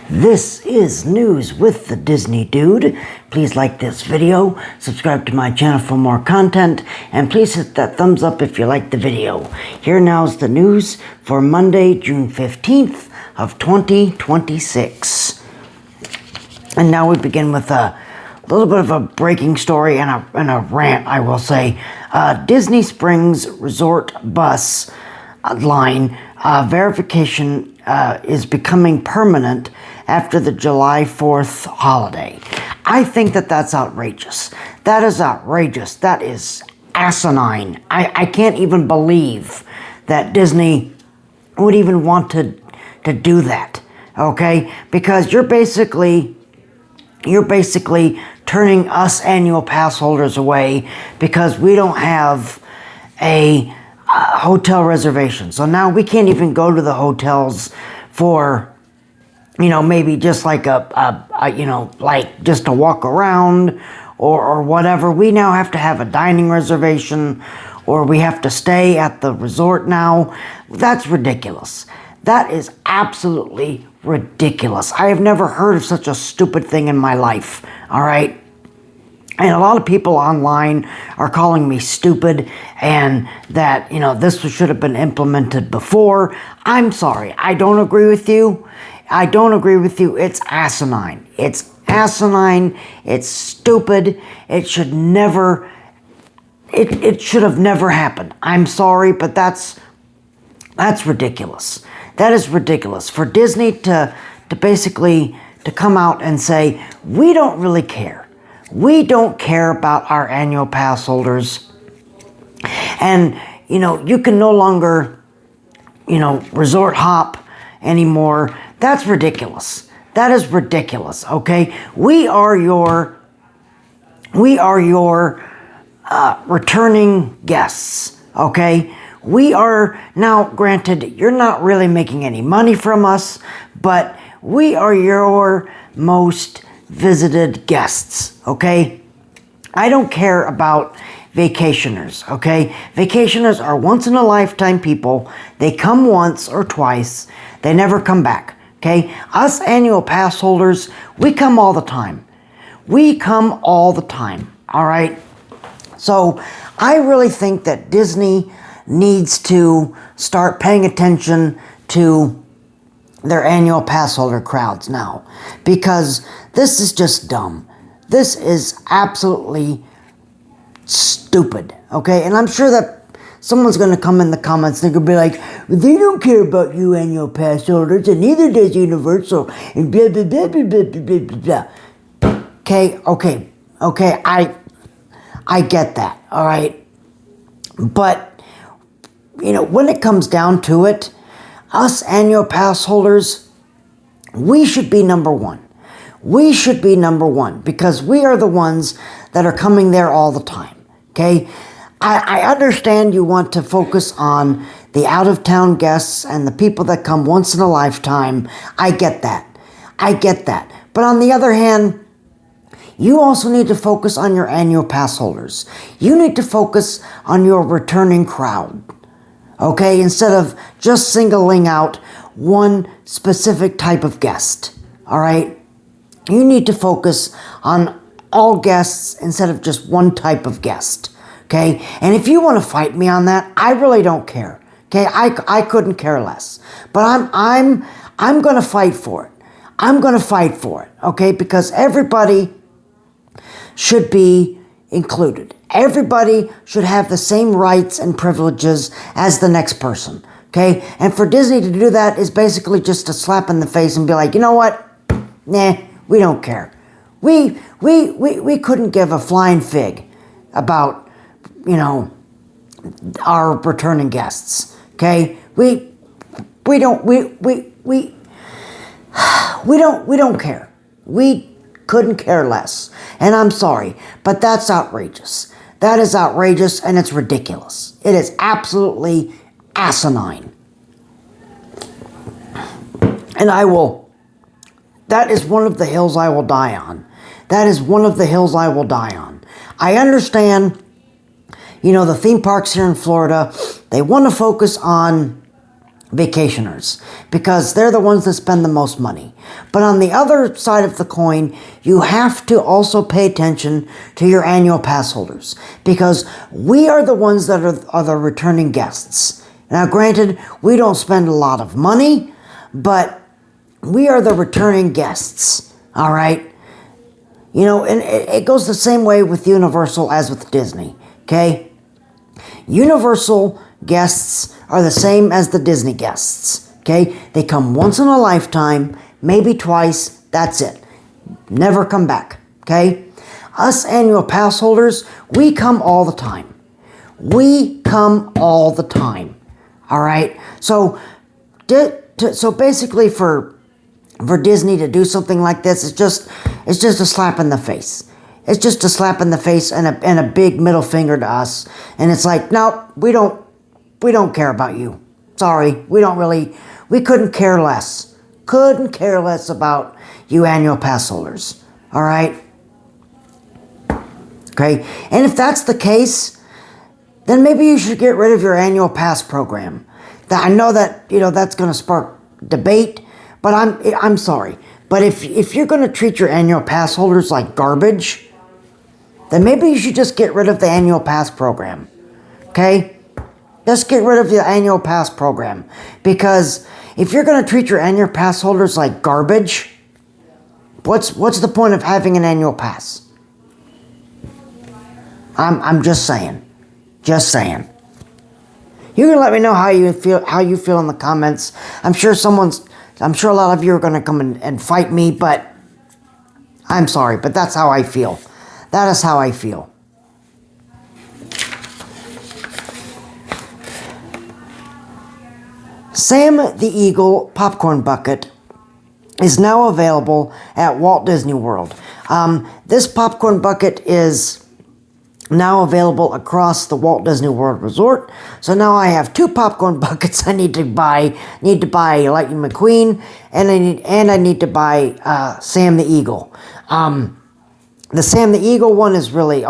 This is News with the Disney Dude. Please like this video, subscribe to my channel for more content, and please hit that thumbs up if you like the video. Here now's the news for Monday, June 15th of 2026. And now we begin with a little bit of a breaking story and a rant, I will say. Disney Springs Resort bus line verification is becoming permanent after the July 4th holiday. I think that that's outrageous. That is outrageous. That is asinine. I can't even believe that Disney would even want to do that, okay? Because you're basically turning us annual pass holders away because we don't have a hotel reservation. So now we can't even go to the hotels for, maybe just like like just to walk around or whatever. We now have to have a dining reservation, or we have to stay at the resort now. That's ridiculous. That is absolutely ridiculous. I have never heard of such a stupid thing in my life, all right? And a lot of people online are calling me stupid and that, this should have been implemented before. I'm sorry. I don't agree with you. It's asinine. It's asinine. It's stupid. It should never, it should have never happened. I'm sorry, but that's ridiculous. That is ridiculous. For Disney to basically come out and say, we don't really care. We don't care about our annual pass holders. And, you can no longer, resort hop anymore. That's ridiculous. That is ridiculous, okay? We are your returning guests, okay? We are, now granted, you're not really making any money from us, but we are your most visited guests, okay? I don't care about vacationers, okay? Vacationers are once in a lifetime people. They come once or twice. They never come back, okay? Us annual pass holders, we come all the time. We come all the time, all right? So I really think that Disney needs to start paying attention to their annual pass holder crowds now, because this is just dumb. This is absolutely stupid, okay? And I'm sure that someone's going to come in the comments and they're going to be like, they don't care about you annual pass holders, and neither does Universal, and blah, blah, blah, blah, blah, blah, blah, blah. Okay, I get that, all right? But, when it comes down to it, us annual pass holders, we should be number one. We should be number one because we are the ones that are coming there all the time, okay? I understand you want to focus on the out-of-town guests and the people that come once in a lifetime. I get that. But on the other hand, you also need to focus on your annual pass holders. You need to focus on your returning crowd. Okay, instead of just singling out one specific type of guest, all right? You need to focus on all guests instead of just one type of guest, okay? And if you want to fight me on that, I really don't care, okay? I couldn't care less. But I'm going to fight for it. I'm going to fight for it, okay? Because everybody should be included. Everybody should have the same rights and privileges as the next person, okay? And for Disney to do that is basically just a slap in the face and be like, you know what? Nah, we don't care. We couldn't give a flying fig about, our returning guests, okay? We don't care. We couldn't care less. And I'm sorry, but that's outrageous. That is outrageous, and it's ridiculous. It is absolutely asinine. And that is one of the hills I will die on. That is one of the hills I will die on. I understand, the theme parks here in Florida, they want to focus on vacationers because they're the ones that spend the most money. But on the other side of the coin, you have to also pay attention to your annual pass holders because we are the ones that are the returning guests. Now, granted, we don't spend a lot of money, but we are the returning guests, all right? You know, and it goes the same way with Universal as with Disney, okay? Universal guests are the same as the Disney guests, okay? They come once in a lifetime, maybe twice, that's it. Never come back, okay? Us annual pass holders, we come all the time. We come all the time, all right? So basically for Disney to do something like this, it's just a slap in the face. It's just a slap in the face and a big middle finger to us. And it's like, no, we don't care about you. Sorry, we couldn't care less. Couldn't care less about you annual pass holders. All right? Okay? And if that's the case, then maybe you should get rid of your annual pass program. I know that, you know, that's going to spark debate, but I'm sorry. But if you're going to treat your annual pass holders like garbage, then maybe you should just get rid of the annual pass program. Okay? Just get rid of the annual pass program. Because if you're going to treat your annual pass holders like garbage, what's the point of having an annual pass? I'm just saying. Just saying. You can let me know how you feel in the comments. I'm sure a lot of you are going to come and fight me, but I'm sorry, but that's how I feel. That is how I feel. Sam the Eagle popcorn bucket is now available at Walt Disney World. This popcorn bucket is now available across the Walt Disney World Resort. So now I have 2 popcorn buckets I need to buy. Need to buy Lightning McQueen, and I need to buy Sam the Eagle. The Sam the Eagle one is really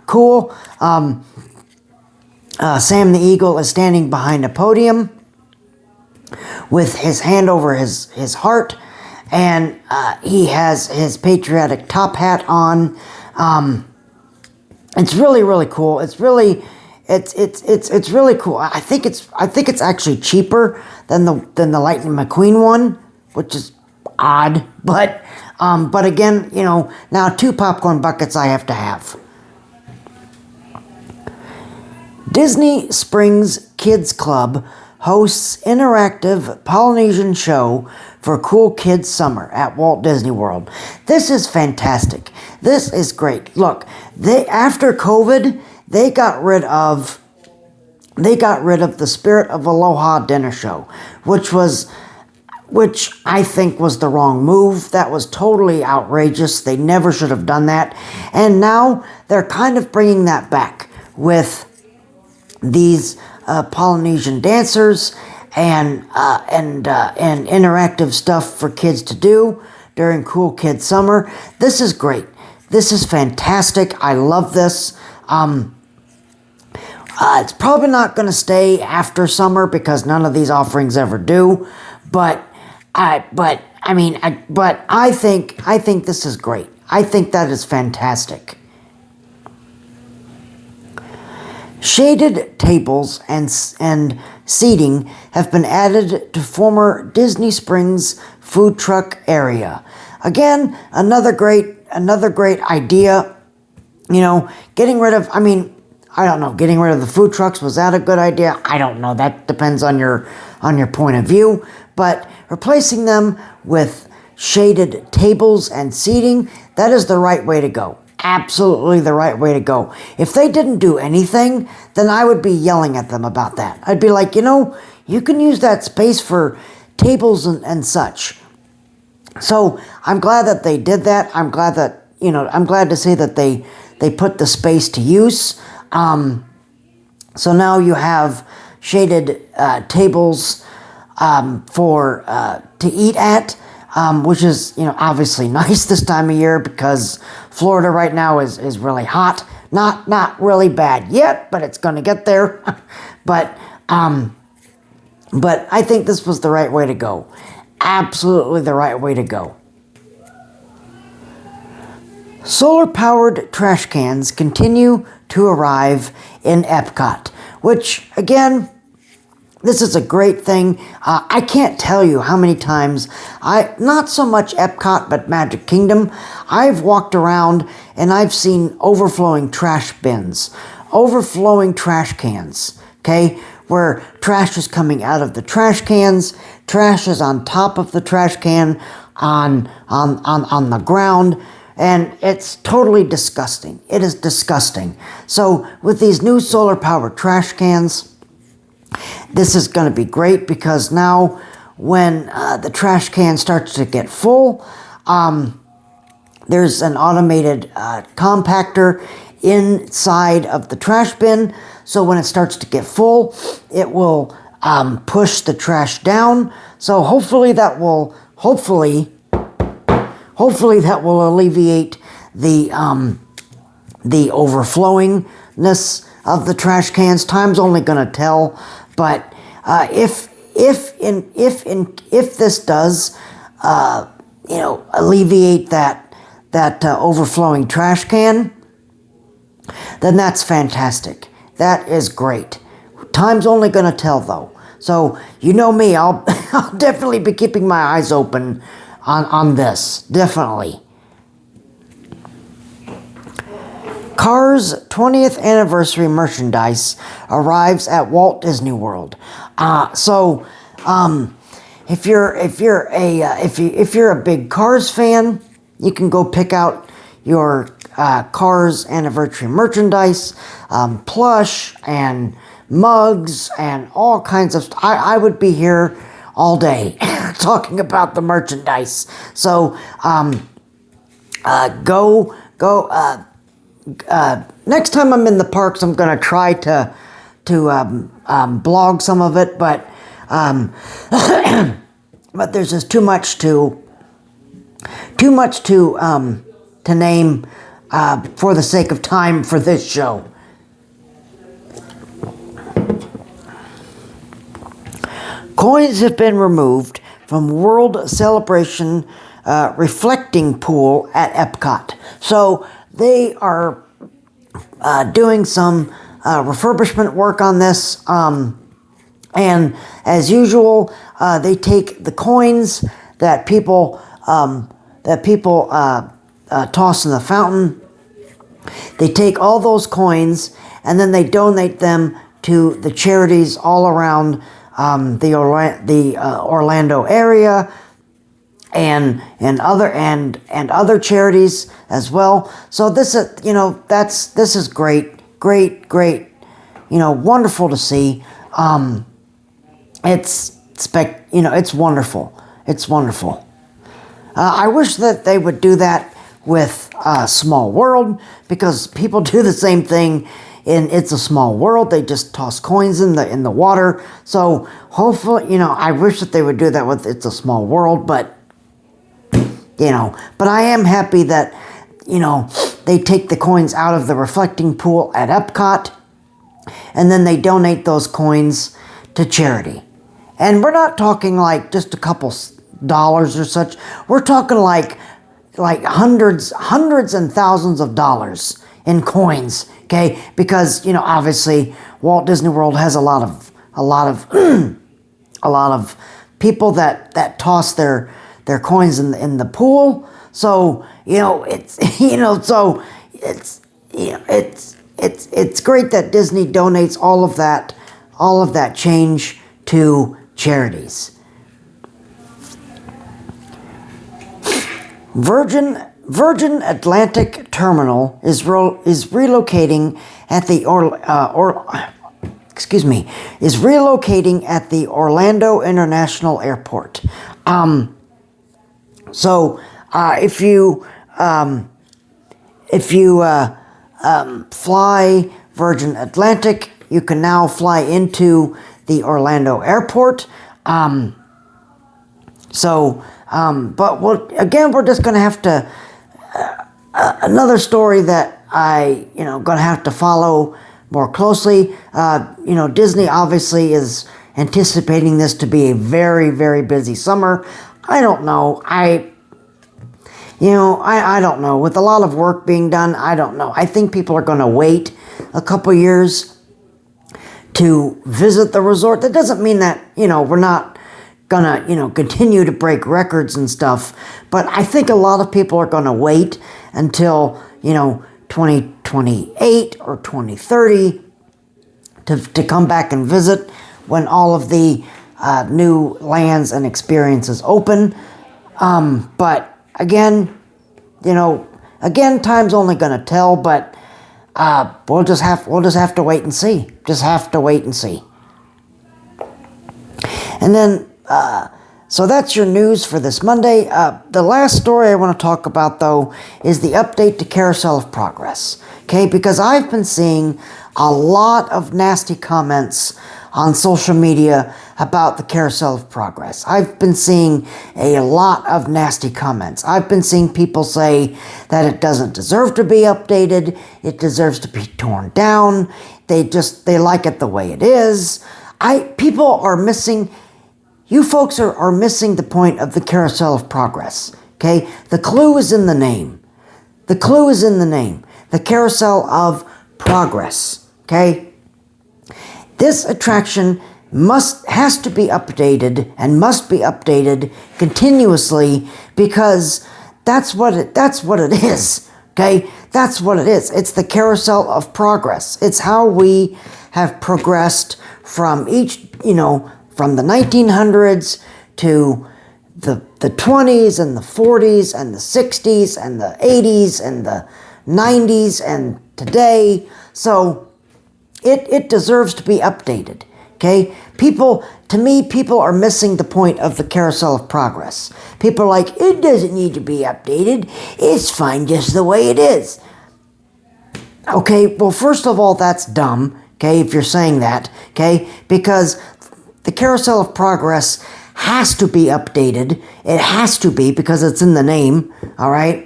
cool. Sam the Eagle is standing behind a podium with his hand over his heart, and he has his patriotic top hat on. It's really cool. It's really cool. I think it's actually cheaper than the Lightning McQueen one, which is odd, but again, you know, now 2 popcorn buckets I have to have. Disney Springs Kids Club hosts interactive Polynesian show for cool kids summer at Walt Disney World. This is fantastic. This is great. Look, after COVID, they got rid of the Spirit of Aloha dinner show, which I think was the wrong move. That was totally outrageous. They never should have done that. And now they're kind of bringing that back with these Polynesian dancers and interactive stuff for kids to do during Cool Kids Summer. This is great. This is fantastic. I love this. It's probably not going to stay after summer because none of these offerings ever do. But I think this is great. I think that is fantastic. Shaded tables and seating have been added to former Disney Springs food truck area. Again, another great idea. You know, getting rid of the food trucks, was that a good idea? I don't know. That depends on your point of view. But replacing them with shaded tables and seating, that is the right way to go. Absolutely the right way to go. If they didn't do anything, then I would be yelling at them about that. I'd be like, you know, you can use that space for tables and such. So I'm glad that they did that. I'm glad to say that they put the space to use. So now you have shaded tables to eat at. Which is, you know, obviously nice this time of year because Florida right now is really hot. Not really bad yet, but it's going to get there. But But I think this was the right way to go. Absolutely the right way to go. Solar-powered trash cans continue to arrive in Epcot, which, again, this is a great thing. I can't tell you how many times not so much Epcot, but Magic Kingdom, I've walked around and I've seen overflowing trash bins, overflowing trash cans, okay, where trash is coming out of the trash cans, trash is on top of the trash can, on the ground, and it's totally disgusting. It is disgusting. So with these new solar-powered trash cans, this is going to be great, because now when the trash can starts to get full, there's an automated compactor inside of the trash bin. So when it starts to get full, it will push the trash down. So hopefully that will alleviate the overflowingness of the trash cans. Time's only going to tell, but if this does alleviate that overflowing trash can, then that's fantastic. That is great. Time's only going to tell, though. So you know me, I'll definitely be keeping my eyes open on this, definitely. Cars 20th anniversary merchandise arrives at Walt Disney World. If you're a big Cars fan, you can go pick out your Cars anniversary merchandise, plush and mugs and all kinds of stuff. I would be here all day talking about the merchandise. So next time I'm in the parks, I'm going to try to blog some of it, but but there's just too much to name for the sake of time for this show. Coins have been removed from World Celebration reflecting pool at Epcot. So they are doing some refurbishment work on this, and as usual, they take the coins that people toss in the fountain. They take all those coins and then they donate them to the charities all around the Orlando area, and other charities as well. So this is this is great, wonderful to see. It's wonderful. It's wonderful. I wish that they would do that with Small World, because people do the same thing in It's a Small World. They just toss coins in the water. So hopefully, I wish that they would do that with It's a Small World, but I am happy that they take the coins out of the reflecting pool at Epcot, and then they donate those coins to charity. And we're not talking like just a couple dollars or such. We're talking like hundreds and thousands of dollars in coins, okay? Because obviously Walt Disney World has a lot of people that toss their coins in the pool. So it's it's great that Disney donates all of that change to charities. Virgin Atlantic Terminal is relocating at the relocating at the Orlando International Airport. So if you fly Virgin Atlantic, you can now fly into the Orlando Airport. But we're just going to have to, another story that I, going to have to follow more closely. Disney obviously is anticipating this to be a very, very busy summer. I don't know. I don't know. With a lot of work being done, I don't know. I think people are going to wait a couple years to visit the resort. That doesn't mean that, we're not gonna, continue to break records and stuff. But I think a lot of people are gonna wait until, 2028 or 2030 to come back and visit when all of the new lands and experiences open. But again, time's only gonna tell, but we'll just have to wait and see. Just have to wait and see. And then, so that's your news for this Monday. The last story I want to talk about, though, is the update to Carousel of Progress. Okay, because I've been seeing a lot of nasty comments on social media about the Carousel of Progress. I've been seeing a lot of nasty comments. I've been seeing people say that it doesn't deserve to be updated, it deserves to be torn down, they like it the way it is. People are missing, you folks are missing the point of the Carousel of Progress, okay? The clue is in the name. The clue is in the name. The Carousel of Progress, okay? This attraction has to be updated and must be updated continuously because that's what it is, okay? That's what it is. It's the Carousel of Progress. It's how we have progressed from from the 1900s to the 20s and the 40s and the 60s and the 80s and the 90s and today. So it deserves to be updated, okay? People are missing the point of the Carousel of Progress. People are like, it doesn't need to be updated. It's fine just the way it is. Okay, well, first of all, that's dumb, okay, if you're saying that, okay? Because the Carousel of Progress has to be updated. It has to be because it's in the name, all right?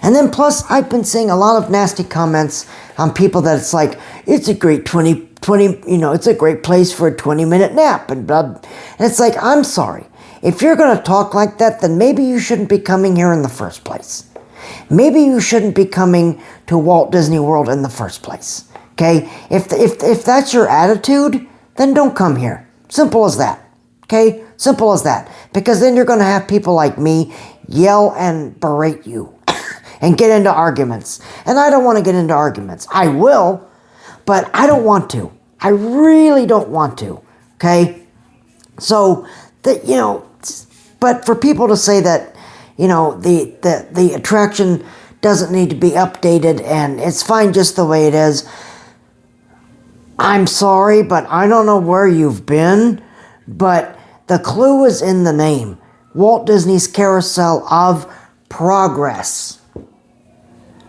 And then plus, I've been seeing a lot of nasty comments on people that it's like, it's a great 20, it's a great place for a 20-minute nap and blah. And it's like, I'm sorry. If you're going to talk like that, then maybe you shouldn't be coming here in the first place. Maybe you shouldn't be coming to Walt Disney World in the first place, okay? If that's your attitude, then don't come here. Simple as that, okay? Simple as that. Because then you're going to have people like me yell and berate you and get into arguments. And I don't want to get into arguments. I will, but I don't want to. I really don't want to, okay? So, but for people to say that, the attraction doesn't need to be updated and it's fine just the way it is, I'm sorry, but I don't know where you've been, but the clue is in the name. Walt Disney's Carousel of Progress.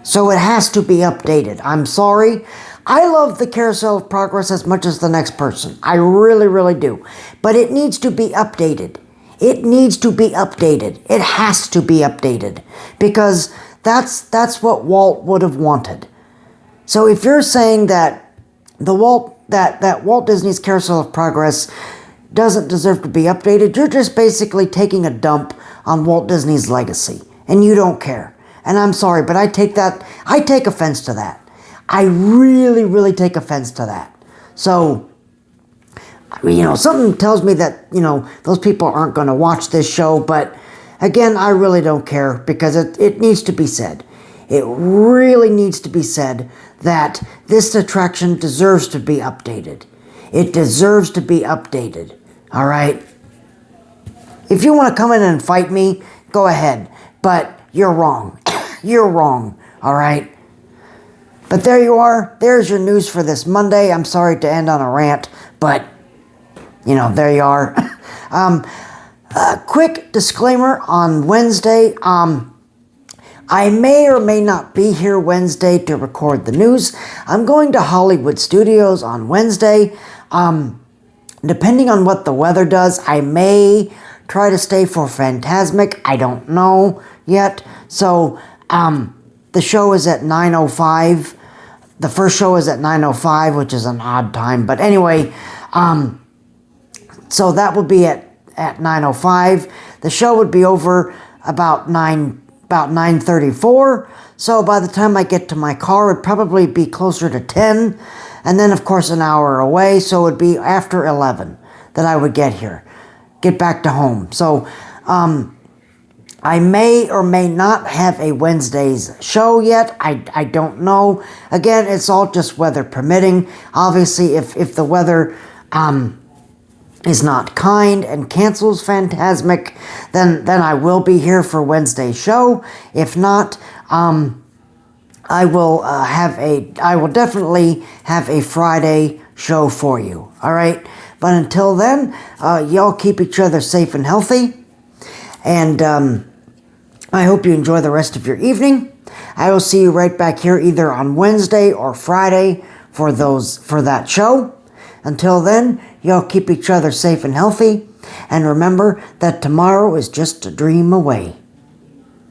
So it has to be updated. I'm sorry. I love the Carousel of Progress as much as the next person. I really, really do. But it needs to be updated. It needs to be updated. It has to be updated. Because that's what Walt would have wanted. So if you're saying that that Walt Disney's Carousel of Progress doesn't deserve to be updated, you're just basically taking a dump on Walt Disney's legacy. And you don't care. And I'm sorry, but I take offense to that. I really, really take offense to that. So, something tells me that, those people aren't going to watch this show, but again, I really don't care because it needs to be said. It really needs to be said that this attraction deserves to be updated. It deserves to be updated, all right? If you want to come in and fight me, go ahead, but you're wrong. You're wrong, all right? But there you are. There's your news for this Monday. I'm sorry to end on a rant, but, there you are. A quick disclaimer on Wednesday. I may or may not be here Wednesday to record the news. I'm going to Hollywood Studios on Wednesday. Depending on what the weather does, I may try to stay for Fantasmic. I don't know yet. So, the show is at 9:05 the first show is at 9:05, which is an odd time. But anyway, so that would be at 9:05. The show would be over about 9:34. So by the time I get to my car, it'd probably be closer to 10. And then, of course, an hour away. So it'd be after 11 that I would get back to home. So I may or may not have a Wednesday's show yet. I don't know. Again, it's all just weather permitting. Obviously, if the weather is not kind and cancels Phantasmic, then I will be here for Wednesday's show. If not, I will definitely have a Friday show for you. All right. But until then, y'all keep each other safe and healthy. And I hope you enjoy the rest of your evening. I will see you right back here either on Wednesday or Friday for that show. Until then, y'all keep each other safe and healthy. And remember that tomorrow is just a dream away.